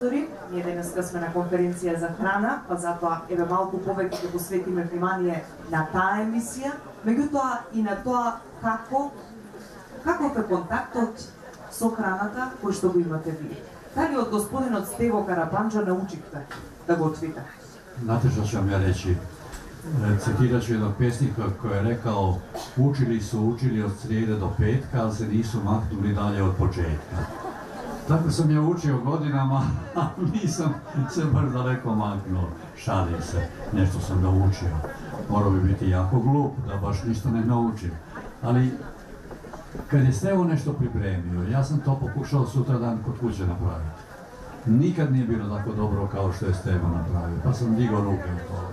Ние денеска сме на конференција за храна, па затоа еве малку повеќе ќе посветиме внимание на таа емисија, меѓутоа и на тоа каков е контактот со храната кој што го имате вие. Дали од господинот Стево Карапанџа научивте да го отвите? Знате што ќе ја речи? Цитирачу едnog песника кој е рекал: учили од среде до петка, а се нису махнули далje од почетка. Tako sam ja učio godinama, a nisam se baš daleko maknuo. Šalim se, nešto sam naučio. Morao bi biti jako glup da baš ništa ne naučim. Ali kad je Stevo nešto pripremio, ja sam to pokušao sutradan kod kuće napraviti. Nikad nije bilo tako dobro kao što je Stevo napravio, pa sam digao ruke u to.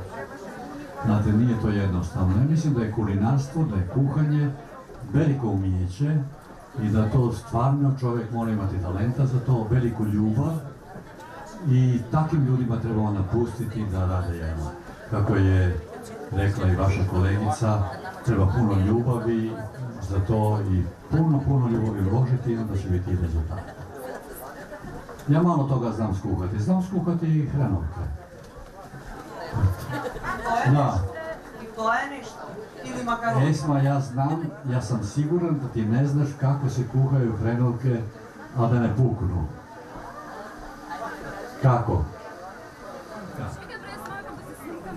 Znate, nije to jednostavno. Ja mislim da je kulinarstvo, da je kuhanje veliko umijeće i da to stvarno čovjek mora imati talenta za to, veliku ljubav i takvim ljudima trebamo napustiti da rade jedno. Kako je rekla i vaša kolegica, treba puno ljubavi za to i puno ljubavi uložiti i onda će biti i rezultat. Ja malo toga znam skuhati i hrenovke. Da. To je nešto. Ili makaron. Esma, ja sam siguran da ti ne znaš kako se kuhaju hrenovke, a da ne puknu. Kako?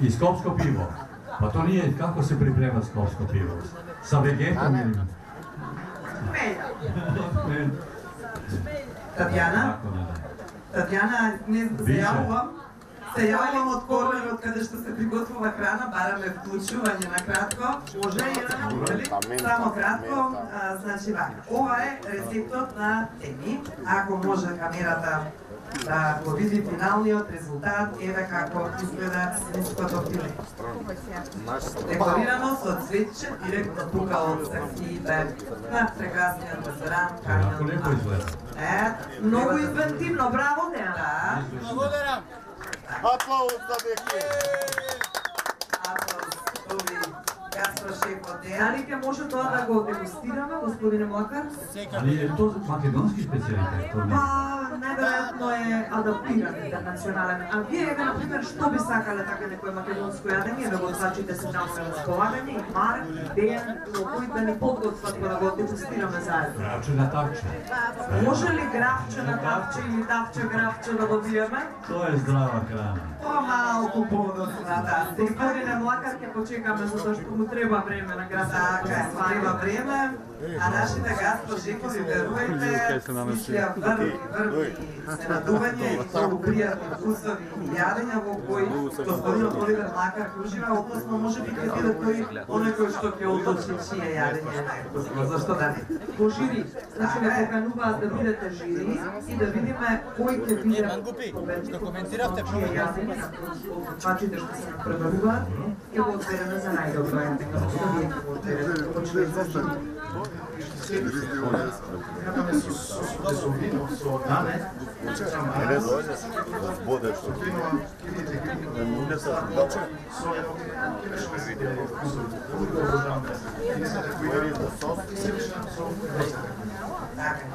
I skopsko pivo. Pa to nije kako se priprema skopsko pivo. Sa vegetom ili... Татјана, не се јавам од корнерот каде што се приготвува храна, бараме вклучување на кратко. Може и само кратко, значи вака. Ова е рецептот на Теми. Ако може камерата да го види финалниот резултат, еве како изгледа свинското филе. Декорирано со цветче, директно тука од саксиите на прекрасниот ресторан. Ако лепо изгледа. Многу инвентивно, браво, Дејана. Благодарам. Аплауз за Деки. Аплауз, добри. Гастрошефот Дејан. Дали ќе може тоа да го дегустираме, господине Млакар? Ali je to makedonski specialitet? Па, најверојатно е адаптиран интернационален. А вие, например, што би сакале така некој македонско јадење, да го сачите се нам на располагање, и Марк, и Дејан, кои да ни подготват да го дегустираме заедно? Гравче на тавче. Може ли гравче на тавче или тавче гравче да добиеме? To je zdrava hrana. Помалку подоцна, да. Господине Млакар, ќе почекаме затоа што му треба време на града. Така, треба време, а нашите гастрошефови, верувајте, смислија врви снадување и многу пријатни вкусови и јадења во кои господинот Оливер Млакар ужива, односно може би ќе биде тој оној кој што ќе одлучи чие јадење е највкусно, зашто да не? Во жири, значи ме покануваат да бидете жири и да видиме кој ќе биде коментиравте чие јадење на почитачите што се пребаруваат и го одбереме за најдобро јадење. Да вие ќе го одберете, почнете за жири. Јадаме со дезовино, со дане,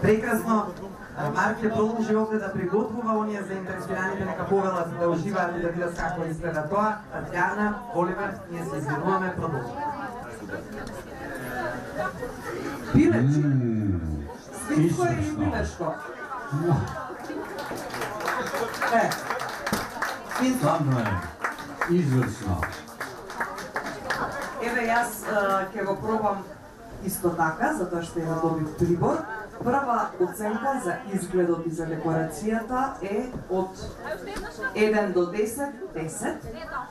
прекрасно. Марк ќе продолжи овде да приготвува, оние заинтересираните нека повелат да уживаат и да видат како изгледа тоа. Татјана, Оливер, ние се извинуваме, продолжи. Пилечи. Свинско или пилешко? Свинско. Stvarno je izvrsno. Еве јас ќе го пробам исто така, затоа што ја добив прибор. Прва оценка за изгледот и за декорацијата е од 1 до 10, 10.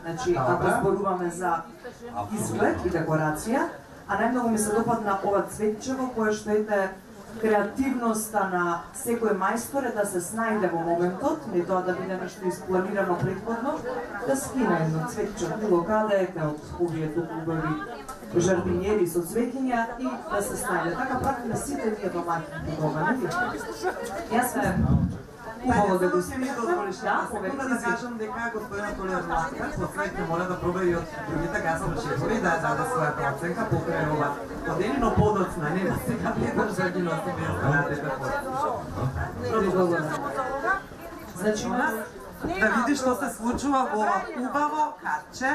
Значи, ако зборуваме за изглед и декорација, а најмногу ми се допадна ова цветчево, кое што ете креативноста на секој мајстор е да се снајде во моментот, не тоа да биде нешто испланирано претходно, да скине едно цветче било каде од овие туку убави жардинјери со цветиња и да се снајде. Така правиме сите ние домаќини кога, нели? Јас сме убаво да го ми дозволиш, секунда да кажам дека господинот Оливер Млакар после ќе моля да проба и од другите гастрошефови да даде својата оценка покрај ова поделено подоцна, нема сега гледаш да ги носиме останатите подоцна. Значи нас да види што се случува во ова убаво катче.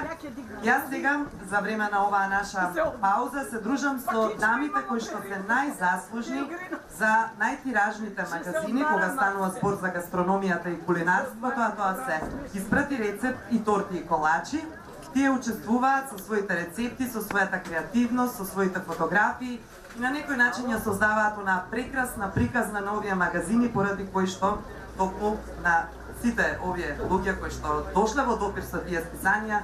Јас сега за време на оваа наша пауза се дружам со дамите кои што се најзаслужни за најтиражните магазини кога станува збор за гастрономијата и кулинарството, а тоа се Испрати рецепт и торти и колачи. Тие учествуваат со своите рецепти, со својата креативност, со своите фотографии и на некој начин ја создаваат она прекрасна приказна на овие магазини поради кои што токму на сите овие луѓе кои што дошле во допир со тие списанија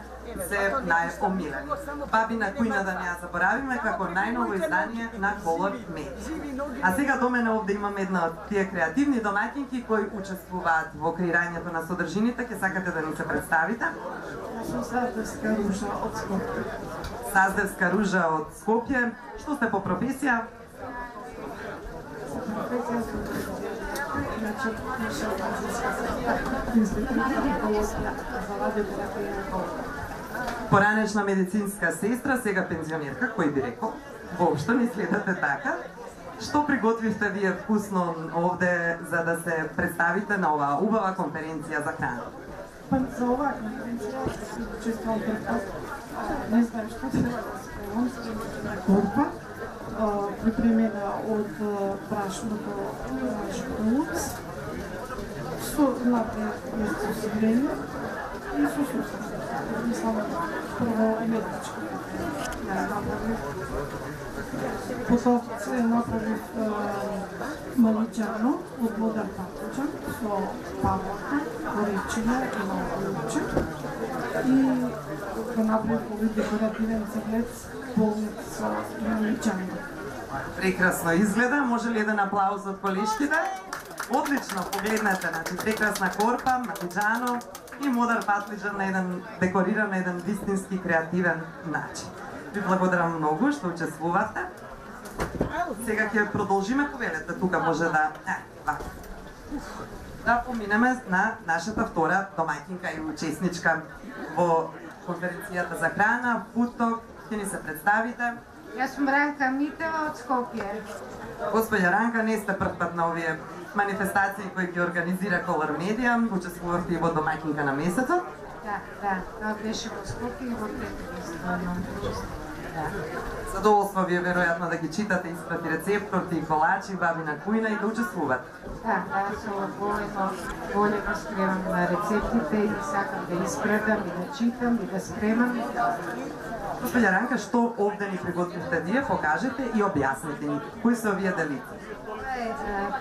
се најомилени. Бабина Кујна да не ја заборавиме како најново издание на Колор Медија. А сега до мене овде имаме една од тие креативни домаќинки кои учествуваат во креирањето на содржините. Ке сакате да ни се представите? Саздевска ружа од Скопје. Саздевска ружа од Скопје. Што сте по професија? Поранешна медицинска сестра, сега пензионерка, кој би рекол? Воопшто не следате така. Што приготвивте вие вкусно овде за да се представите на оваа убава конференција за храна? Па за оваа конференција се учествувам пред пат. Не знам што треба да спремам. Корпа, припремена од брашното школуц, со напред место и со сусед. Мислам, прво уметничко ја направив. Потоа се направив малиџано од модар патлиџан со павлака, коричина и малиџан. И го направив овој декоративен цеглец полнет со малиџано. Прекрасно изгледа, може ли еден аплауз од колешките? Одлично, погледнете, значи прекрасна корпа, малиџано и модар патлиџан на еден декориран на еден вистински креативен начин. Ви благодарам многу што учествувавте. Сега ќе продолжиме, повелете, тука може да поминеме на нашата втора домаќинка и учесничка во конференцијата за храна, Футок. Ќе ни се представите. Јас сум Ранка Митева од Скопје. Господја Ранка, не сте прв пат на овие манифестации кои ги организира Колор Медија, учествувавте и во домаќинка на месецот. Да, тоа беше во Скопје и во Петровград. Задоволство ви е веројатно да ги читате Испрати рецепт, торти и колачи, Бабина Кујна и да учествувате. Да, со воле го спремам на рецептите и сакам да испратам и да читам и да спремам. Господја Ранка, што овде ни приготвивте вие, покажете и објасните ни. Кои се овие делици? Ова е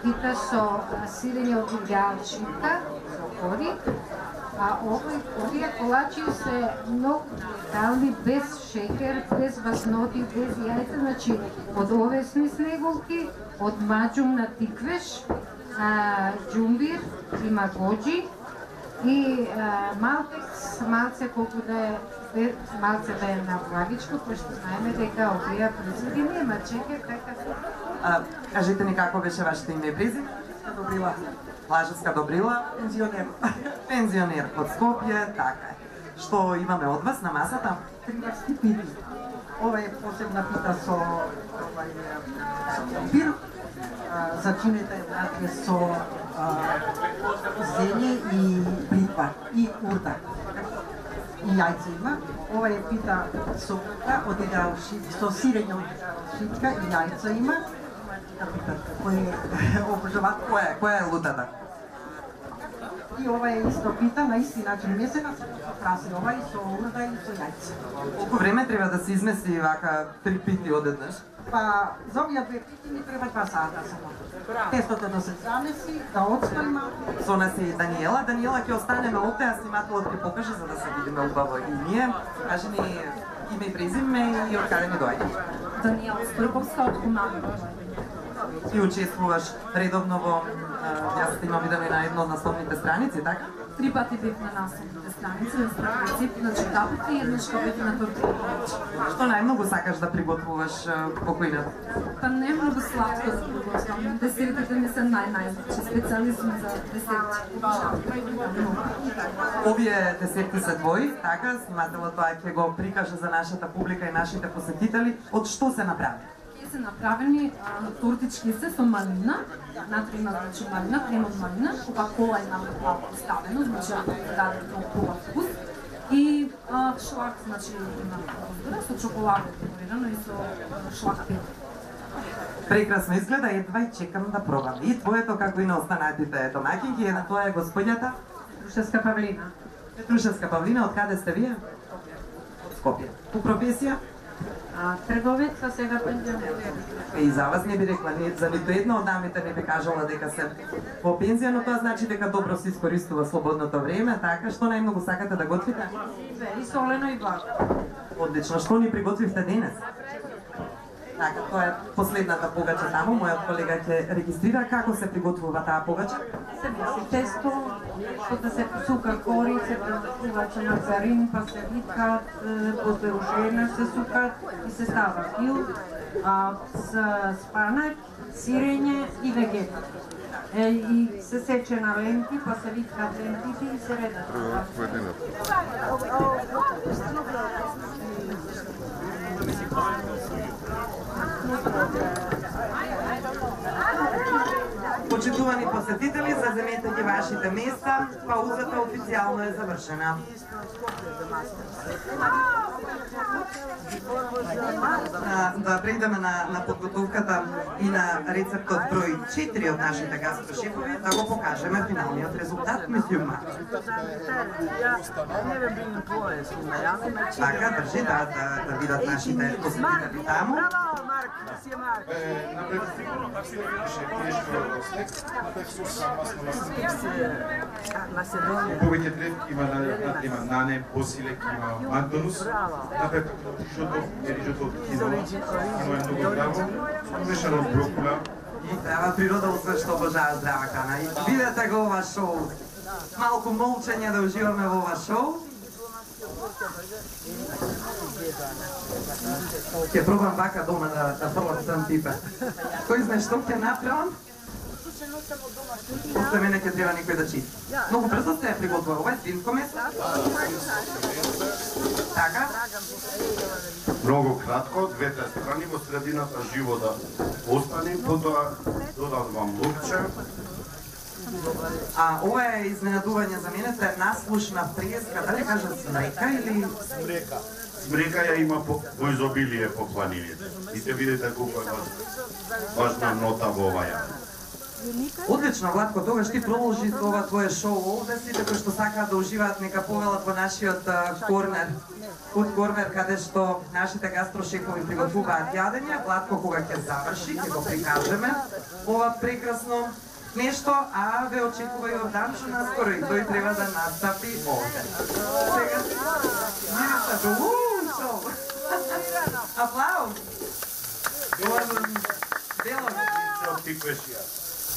пита со сирење од јалчинка, со кори, а овие колачи се многу детални, без шекер, без вазноти, без јајца, значи од овесни снеголки, од маџум на тиквеш, џумбир, има гоџи и малце колку да е малце да е на влагичко, пошто знаеме дека овие производи нема шекер, така. Кажете ни како беше вашето име и презиме? Добрила. Лажевска Добрила, Пензионер. пензионер од Скопје, така е. Што имаме од вас на масата? 3 врсти пити. Ова е посебна пита со копир. Зачинета е внатре со зеле и бритва и урда. И јајца има. Ова е пита со урда од идеал со сирење од шитка и јајца има. Кој е обожават? Која е лутата? И ова е исто пита на исти начин месена со краси ова и со урда и со јајца. Колку време треба да се измеси вака 3 пити одеднаш? Па за овие 2 пити ни треба 2 сата само. Тестото да се замеси, да отстои малку. Со нас е и Даниела. Даниела ќе останеме овде, а снимателот ќе покаже за да се видиме убаво и ние. Кажи ни име и презиме и од каде ни доаѓа. Даниела Скрбовска од Команово. И учествуваш редовно во јас имам видено и на едно од насловните страници, така? 3 пати бев на насловните страници, на рецепт на читапите и еднаш бев на торти. Што најмногу сакаш да приготвуваш по кујната? Па не е многу сладко да приготвам. Десертите ми се најче специјализм за десерти. Овие десерти се твои, така? Снимателот тоа ќе го прикаже за нашата публика и нашите посетители. Од што се направи? Тие се направени тортички се со малина, внатре има значи малина, крем од малина, кока-кола е малку ставено, значи даде многу хубав вкус. И шлак, значи има со чоколада декорирано и со шлак пет. Прекрасно изгледа, едва и чекам да пробам. И твоето како и на останатите домаќинки, една тоа е господјата Петрушевска Павлина. Петрушевска Павлина, од каде сте вие? Од Скопје. По професија? Трговец, а сега пензионер. И за вас не би рекла, за нито една од дамите не би кажала дека се по пензија, но тоа значи дека добро се искористува слободното време, така што најмногу сакате да готвите? И солено и благо. Одлично, што ни приготвивте денес? Така, тоа е последната погача таму, мојот колега ќе регистрира како се приготвува таа погача. Се меси тесто, да се сука корица, се маргарин, па се виткат, после ушена се сукат и се става фил, с спанак, сирење и вегета. И се сече на ленти, па се виткат лентите и се редат. Почитувани посетители, заземете ги вашите места, паузата официјално е завршена. Да преидеме на подготовката и на рецептот број 4 од нашите гастрошефови, да го покажеме финалниот резултат, месију Марк. Така, држи да видат нашите посетители таму. Повеќе древки има нане, босилек, има мандонус, напред рижото од киноа, киноа е многу здраво, мешано од брокула. И треба природа од све што обожава здрава храна. И видете го ова шоу. Малку молчење да уживаме во ова шоу. Ќе пробам вака дома да пробам пипе. Кој знае што ќе направам? После мене ќе треба некој да чити. Многу брзо се приготвува. Ова е свинско месо. Така. Многу кратко, двете страни во средината живо да остане, потоа додавам лукче. Ова е изненадување за мене, тоа е наслушна преска, дали кажа смрека или... Смрека ја има во изобилие по планините. И те видите колку е важна нота во оваа. Одлично, Владко, тогаш ти продолжи ова твое шоу овде, сите кои што сакаат да уживаат нека повелат во нашиот корнер, фуд корнер, каде што нашите гастрошефови приготвуваат јадење. Владко, кога ќе заврши, ќе го прикажеме ова прекрасно нешто, а ве очекува Јордан, што наскоро и тој треба да настапи овде. Сега, мирисате, шоу! Аплауз! Ова дело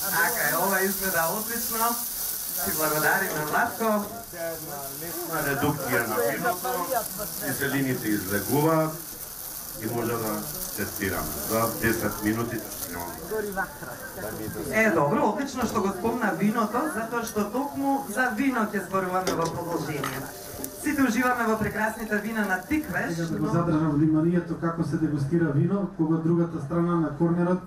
Така е, ова изгледа отлично. Ти благодариме, Владко. Редукција на виното, киселините излегуваат и може да тестираме. За 10 минути добро, отлично што го спомна виното, затоа што токму за вино ќе зборуваме во продолжение. Сите уживаме во прекрасните вина на Тиквеш. Да го задржам вниманието како се дегустира вино, кога другата страна на корнерот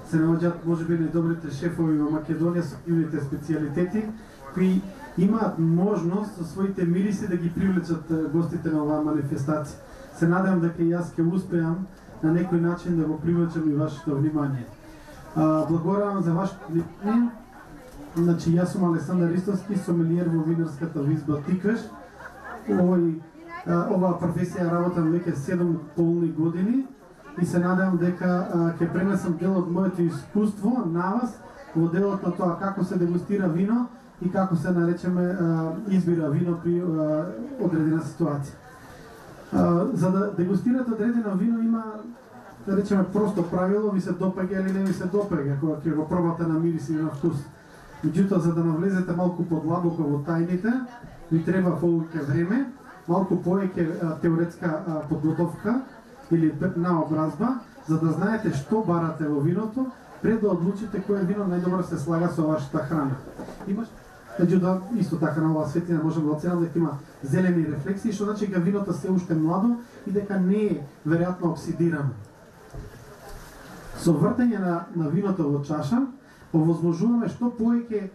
се наоѓаат можеби најдобрите шефови во Македонија со нивните специјалитети, кои имаат можност со своите мириси да ги привлечат гостите на оваа манифестација. Се надевам дека и јас ќе успеам на некој начин да го привлечам и вашето внимание. Благодарам за вашето внимание. Значи, јас сум Александар Ристовски, сомелиер во винарската изба Тиквеш. Оваа професија работам веќе 7 полни години и се надевам дека ќе пренесам дел од моето искуство на вас во делот на тоа како се дегустира вино и како се наречеме избира вино при одредена ситуација. За да дегустирате одредено вино има, да речеме, просто правило, ви се допаѓа или не ви се допаѓа кога ќе го пробате на мирис или на вкус. Меѓутоа, за да навлезете малку подлабоко во тајните, ви треба повеќе време, малку повеќе теоретска подготовка или наобразба, за да знаете што барате во виното, пред да одлучите кое вино најдобро се слага со вашата храна. Меѓутоа, исто така на оваа светлина можам да оценам дека има зелени рефлексии, што значи дека виното се уште младо и дека не е веројатно оксидирано. Со вртење на виното во чаша, овозможуваме што повеќе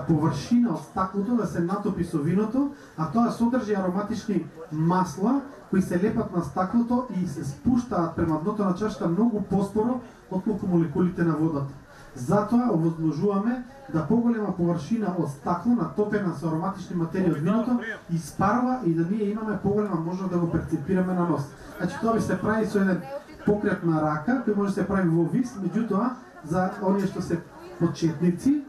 површина од стаклото да се натопи со виното, а тоа содржи ароматични масла кои се лепат на стаклото и се спуштаат према дното на чашата многу поспоро отколку молекулите на водата. Затоа овозможуваме да поголема површина од стакло натопена со ароматични материи од виното испарва и да ние имаме поголема можност да го перцепираме на нос. Значи тоа би се прави со еден покрет на рака, кој може да се прави во вис, меѓутоа за оние што се почетници,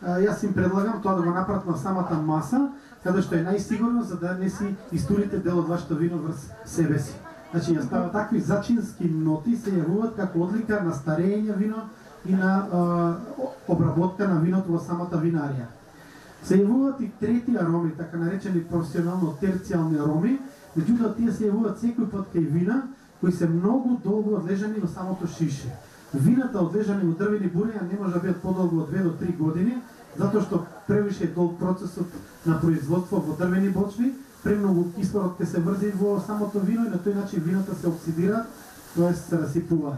јас им предлагам тоа да го направат на самата маса, каде што е најсигурно за да не си истурите дел од вашето вино врз себе си. Значи ја става такви зачински ноти се јавуваат како одлика на старење вино и на обработка на виното во самата винарија. Се јавуваат и трети ароми, така наречени професионално терцијални ароми, меѓутоа тие се јавуваат секој пат кај вина кои се многу долго одлежани во самото шише. Вината одлежани во дрвени бурења не може да бидат подолго од 2 до 3 години, затоа што превише долг процесот на производство во дрвени бочви, премногу кислород ќе се врзи во самото вино и на тој начин вината се оксидира, т.е. се расипува.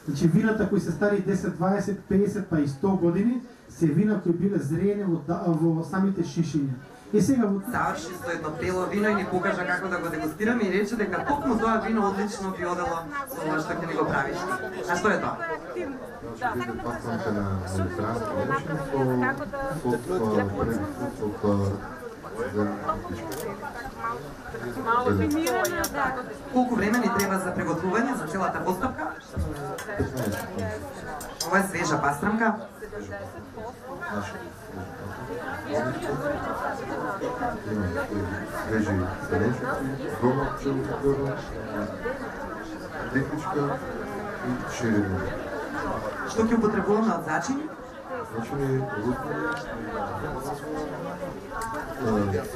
Значи вината кои се стари 10, 20, 50 па и 100 години се вина кои биле зреени во самите шишиња. И сега заврши со едно бело вино и ни покажа како да го дегустираме и рече дека токму тоа вино одлично би одело со тоа што ќе ни го правиш. А што е тоа? Виде пасанка на медитерански Колку време ни треба за приготвување за целата постапка? Ова е свежа пастрамка. Свежи зеленчуци, громапче, липичка и ширина. Што ќе употребуваме од зачини? Зачини,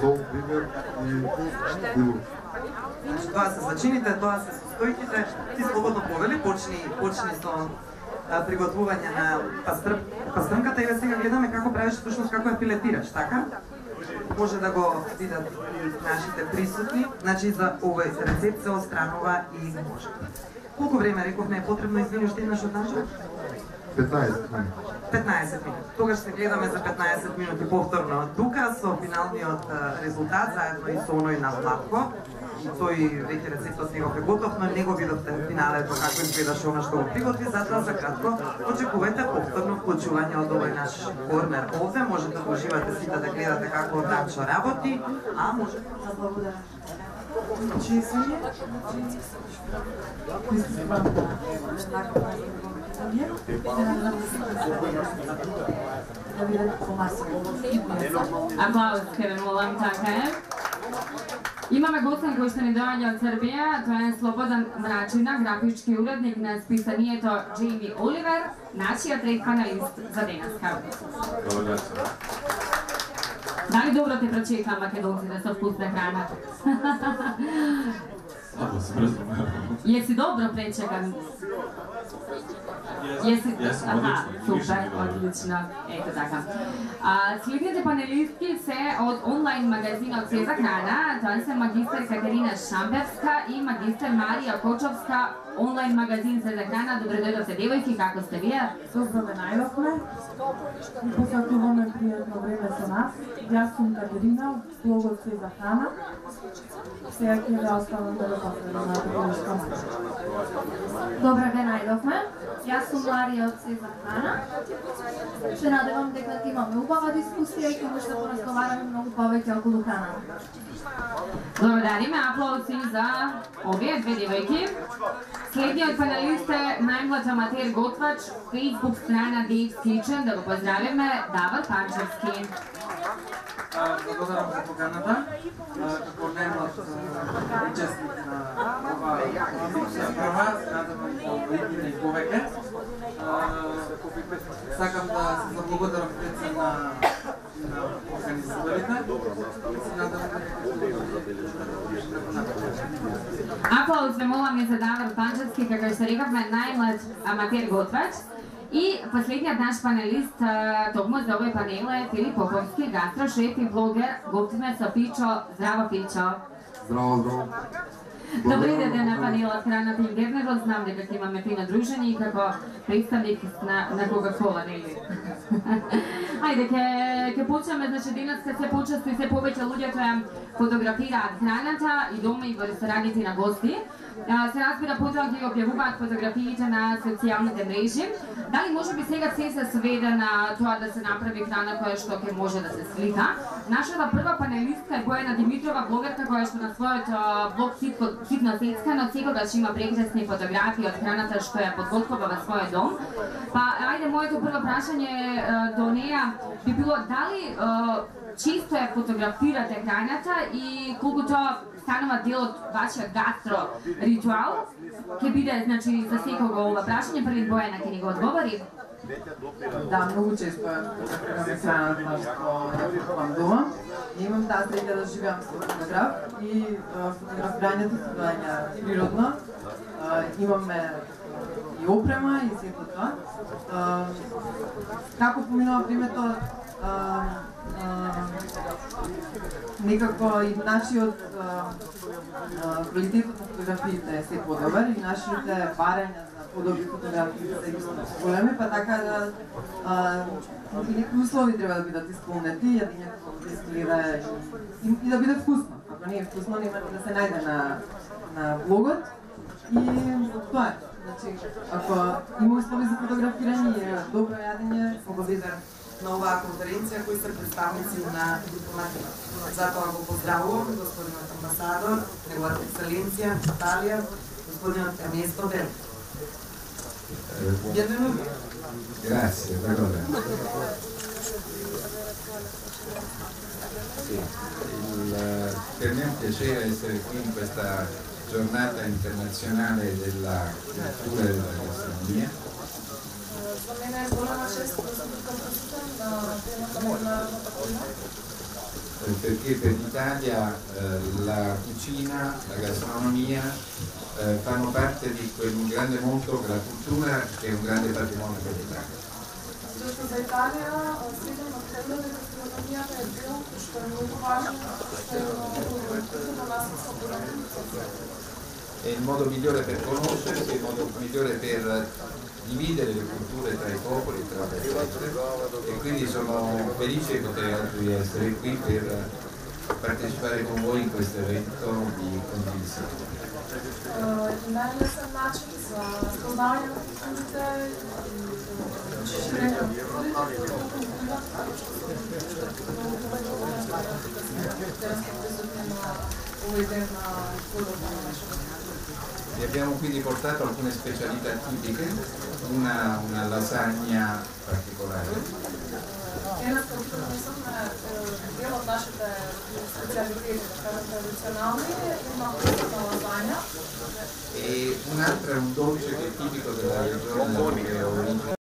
сол, бибер и лук. Тоа се зачините, тоа се состојките. Ти слободно повели, почни со приготвување на пастрмката и сега гледаме како правиш точно како ја пилетираш, така? Може да го видат и нашите присутни, значи за овој рецепт се отстранува и може. Колку време рековме е потребно, извини, уште еднаш одначе? 15 минути. 15 минути. Тогаш се гледаме за 15 минути повторно тука со финалниот резултат заедно и со оној на сладко. Тој веќе рецептот не го приготов, но не го видовте финалето како изгледаше она што го приготви, затоа за кратко очекувате повторно вклучување од овој наш корнер овде. Можете да уживате сите да гледате како Данчо работи, а може да благодарам. Чесање. Аплауз, Кевин Молам, така е. Имаме гостин кој што ни доаѓа од Србија, тоа е Слободан Мрачина, графички уредник на списанието Джейми Оливер, нашиот трет панелист за денеска. Дали добро те прочекам македонците со вкусна храна? Јеси добро пречекан? Аха, супер, одлично. Ето така. Следните панелистки се од онлайн магазинот Се за храна. Тоа се магистер Катерина Шамбевска и магистер Марија Кочовска. Онлайн магазин Се за храна. Добре дојдовте, девојки, како сте вие? Добре најдовме. И посакуваме пријатно време со нас. Јас сум Катерина, блогот Се за храна. Сега ќе да оставам да го поставам на телевизија. Добре ве најдовме. Јас сум Марија од Се за храна. Се надевам дека ќе имаме убава дискусија и ќе може да поразговараме многу повеќе околу храна. Благодариме, аплаузи за овие две девојки. Следниот панелист е најмлад аматер готвач, Facebook страна Dave's Kitchen, да го поздравиме, Давор Панчевски. Благодарам за поканата. Како најмлад учесник на ова прва, надевам да и повеќе. Сакам да се заблагодарам пред на организаторите. Аплауз ве молам за Давор Панчевски, како што рековме, најмлад аматер готвач. И последниот наш панелист токму за овој панел е Филип Поповски, гастрошеф и блогер. Готвиме со Пичо. Здраво, Пичо. Здраво, здраво. Добре идете на панелот Храната и интернетот, знам дека ќе имаме фино дружење и како представник на Кока-Кола, нели? Ајде, ќе почнеме, значи денеска се почесто и се повеќе луѓето ја фотографираат храната и дома и во рестораните на гости. Се разбира, потоа ги објавуваат фотографиите на социјалните мрежи. Дали може би сега се сведе на тоа да се направи храна која што ќе може да се слика? Нашата прва панелистка е Бојана Димитрова, блогерка која што на својот блог Ситно сецка, но секогаш има прекрасни фотографии од храната што ја подготвува во својот дом. Па, ајде, моето прво прашање до неа би било дали често ја фотографирате храната и колку тоа станува дел од вашиот гастро ритуал? Ќе биде, значи, за секого ова прашање, пред Бојана ќе ни го одговори. Да, многу често фотографираме храната што ја купувам дома. Имам таа среќа да живеам со фотограф и фотографирањето се доаѓа природно. Имаме и опрема и сето тоа. Како поминува времето, некако и нашиот квалитетот на фотографиите се подобар и нашите барања за подобри фотографии се исто големи, па така да некои услови треба да бидат исполнети, јадењето да изгледа и да биде вкусно. Ако не е вкусно, нема да се најде на блогот и тоа е. Значи, ако има услови за фотографирање и добро јадење, обавезен на оваа конференција кои се представници на дипломатите. Затоа го поздравувам господинот амбасадор, неговата екселенција Италија, господинот Ернесто Бел. Grazie, prego. Sì, per me è un piacere essere qui in questa giornata internazionale della cultura e della gastronomia. Perché per l'Italia la cucina, la gastronomia fanno parte di quel grande mondo che la cultura che è un grande patrimonio per l'Italia. За Италија, следно на трендот дека гастрономијата е дел што е многу важен, што е на нас È il modo migliore per conoscersi, è il modo migliore per dividere le culture tra i popoli, tra le culture, e quindi sono felice di poter oggi essere qui per partecipare con voi in questo evento di condivisione. Најлесен начин за спознавање на културите и ширење на Vi abbiamo quindi portato alcune specialità tipiche, una lasagna particolare. Дел од нашите специалитети, традиционални, има вкусна лазања. E un'altra è un dolce che è tipico della regione da dove ho origine.